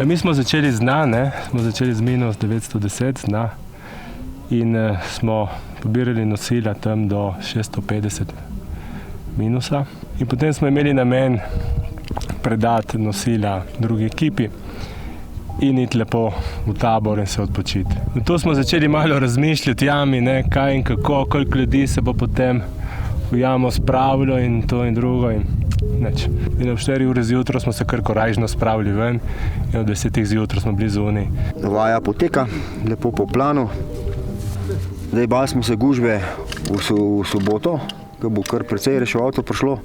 Mi smo začeli z dna, smo začeli z minus 910 dna in smo pobirali nosila tam do 650 minusa. In potem smo imeli namen predati nosila drugi ekipi in iti lepo v tabor in se odpočiti. In tu smo začeli malo razmišljati jami, kaj in kako, koliko ljudi se bo potem v jamo spravilo in to in drugo. In ob 4 ure zjutraj smo se kar korajžno spravili ven in ob 10 zjutraj smo bili zunaj. Vaja poteka, lepo po planu. Zdaj bali smo se gužve v soboto, ko bo kar precej reševalcev prišlo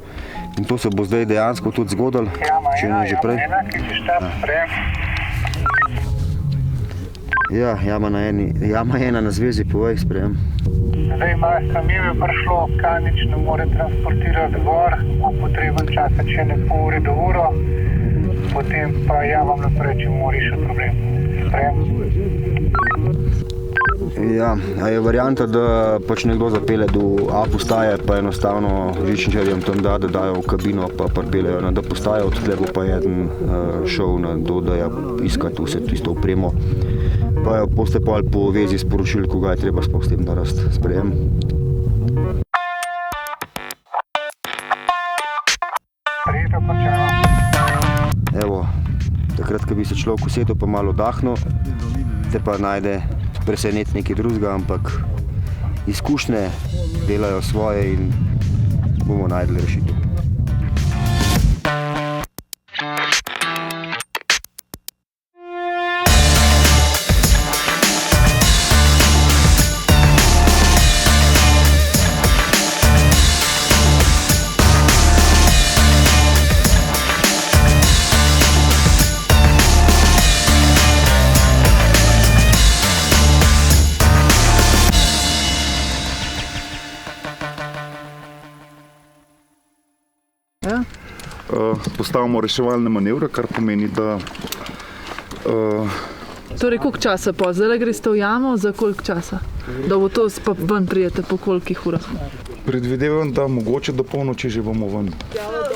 in to se bo zdaj dejansko tudi zgodilo, če ne že prej. Ja, jama ena na zvezi, povej sprejem. Zdaj malo samijo prišlo, Kanič ne more transportirati gor, bo potreben časa, če ne pol ure do uro, potem pa javam naprej, če mora še problem. Sprejem. Ja, a je varianta, da pač nekdo zapelje do A postaje, pa enostavno žičničarjem tam dajo v kabino, pa pripeljejo na D postajo, odtle bo pa eden šel na D-ja iskati vse tisto opremo. Pa jo boste pa po vezi sporočili, koga je treba sploh s tem narediti. Sprejem. Sprejeto, končano. Evo, takrat, ko bi se človek usedel pa malo dahnil, te pa najde preseneti nekaj drugega, ampak izkušnje delajo svoje in bomo najdli rešitev. Postavimo reševalne manevre, kar pomeni, da... Torej, koliko časa po? Zdaj greste v jamo, za koliko časa? Da bo to pa ven prijete po kolikih urah? Predvidevam, da mogoče do polnoči že bomo ven.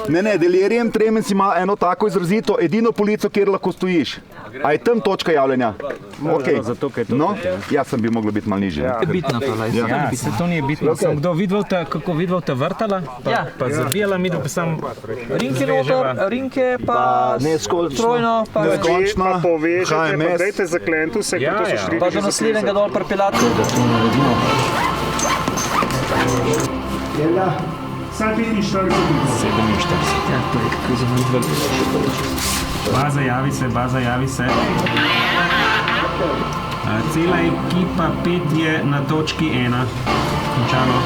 Ne, delirijem tremens ima eno tako izrazito, edino polico, kjer lahko stojiš. A je tam točka javljanja? Okay. No, jaz sem bi mogla biti malo nižje. Je bitno to, se to ni bitno. Sem kdo videl, kako videl te vrtala, pa zabijala mi, da pa sem rinke noter, rinke pa trojno, pa neskončno, pa povežete, HMS. pa dajte zaklentu se, kot to so šli. Pa do naslednjega dol pripeljati. Saj 45 minut. 47. Ja, to je tako zamudilo. Baza javi se. Cela ekipa 5 je na točki 1. Končano.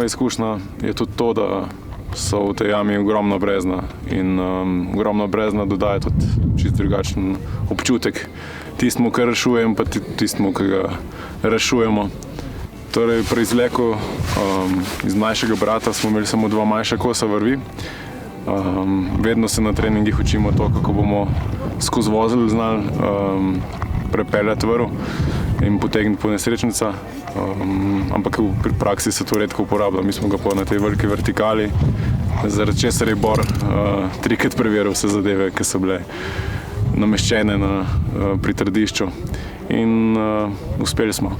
Izkušnja je tudi to, da so v tej jami ogromno brezna in ogromno brezna dodaja tudi čisto drugačen občutek, tistemu, kar rešujem, pa tistemu, ki ga rešujemo. Torej, pri izleku iz mlajšega brata smo imeli samo 2 manjša kosa vrvi. Vedno se na treningih učimo to, kako bomo skozi vozel znali prepeljati vrv in potegniti po nesrečnica. Ampak pri praksi se to redko uporablja. Mi smo ga pa na tej veliki vertikali, zaradi česar je Bor 3-krat preveril vse zadeve, ki so bile nameščene na pritrdišču in uspeli smo.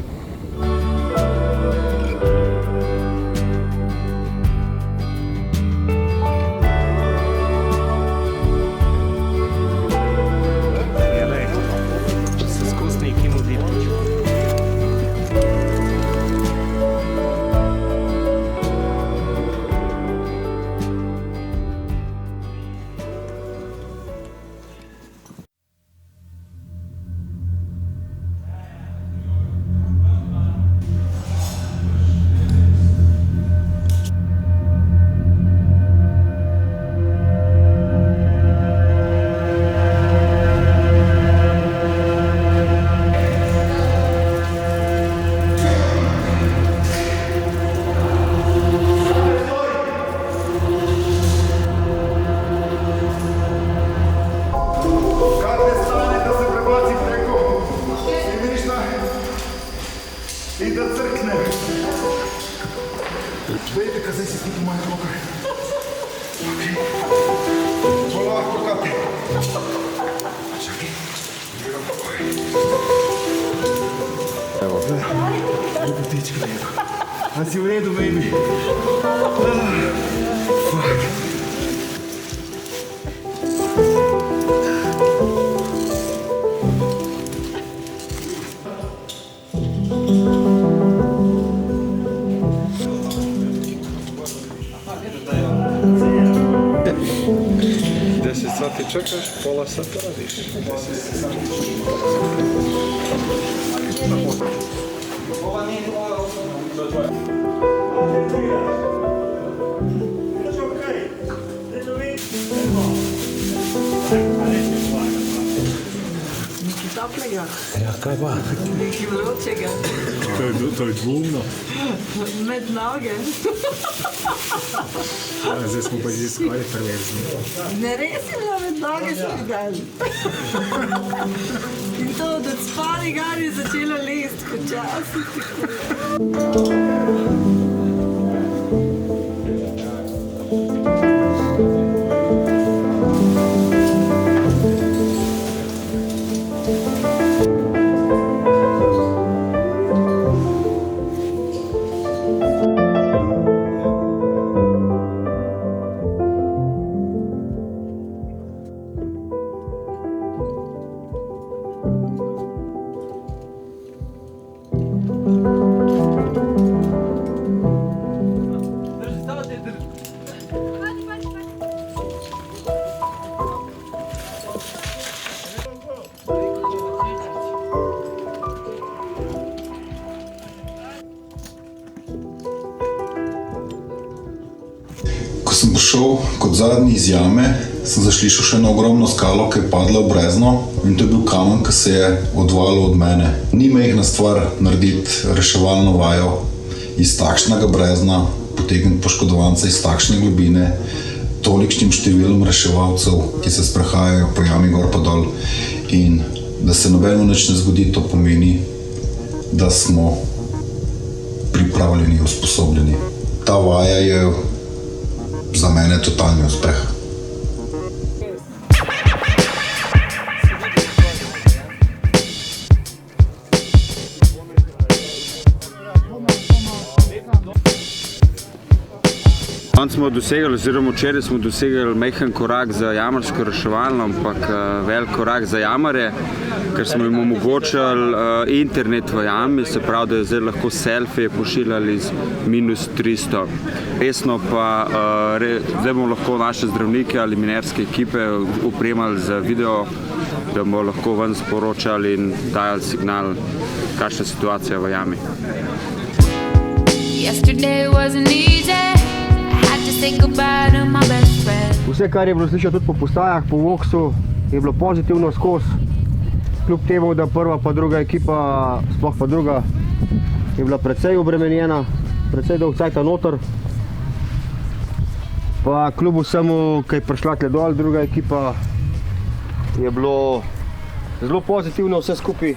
A si v redu, baby? Deset sati čekaš, pola sata radiš. Nekaj toplega. Ja, kaj pa? Nekaj vročega. To je dvomno. Med noge. Zdaj smo pa že skoraj perverzni. Ne res je bila med noge še videli. In to od spalni gari je začela lest, kot časih. Ko sem prišel kot zadnji iz jame, sem zaslišal še eno ogromno skalo, ki je padla v brezno, in to je bil kamen, ki se je odvalil od mene. Ni majhna stvar narediti reševalno vajo iz takšnega brezna, potegniti poškodovanca iz takšne globine, tolikšnim številom reševalcev, ki se sprehajajo po jami gor pa dol, in da se nobeno nič ne zgodi, to pomeni, da smo pripravljeni, usposobljeni. Ta vaja je za mene totalni uspeh. Danes smo dosegli, oziroma včeraj smo dosegli majhen korak za jamarsko reševalno, ampak velik korak za jamarje, ker smo jim omogočili internet v jami, se pravi, da je zdaj lahko selfije pošiljali z -300. Resno pa zdaj bomo lahko naše zdravnike ali minerske ekipe opremali z video, da bomo lahko ven sporočali in dajali signal, kakšna je situacija v jami. Vse, kar je bilo slišati tudi po postajah, po Voksu, je bilo pozitivno skozi. kljub temu, da prva pa druga ekipa, sploh pa druga, je bila precej obremenjena, precej dolg cajta noter. Pa kljub vsemu, ki je prišla tle dol, druga ekipa, je bilo zelo pozitivno vse skupaj.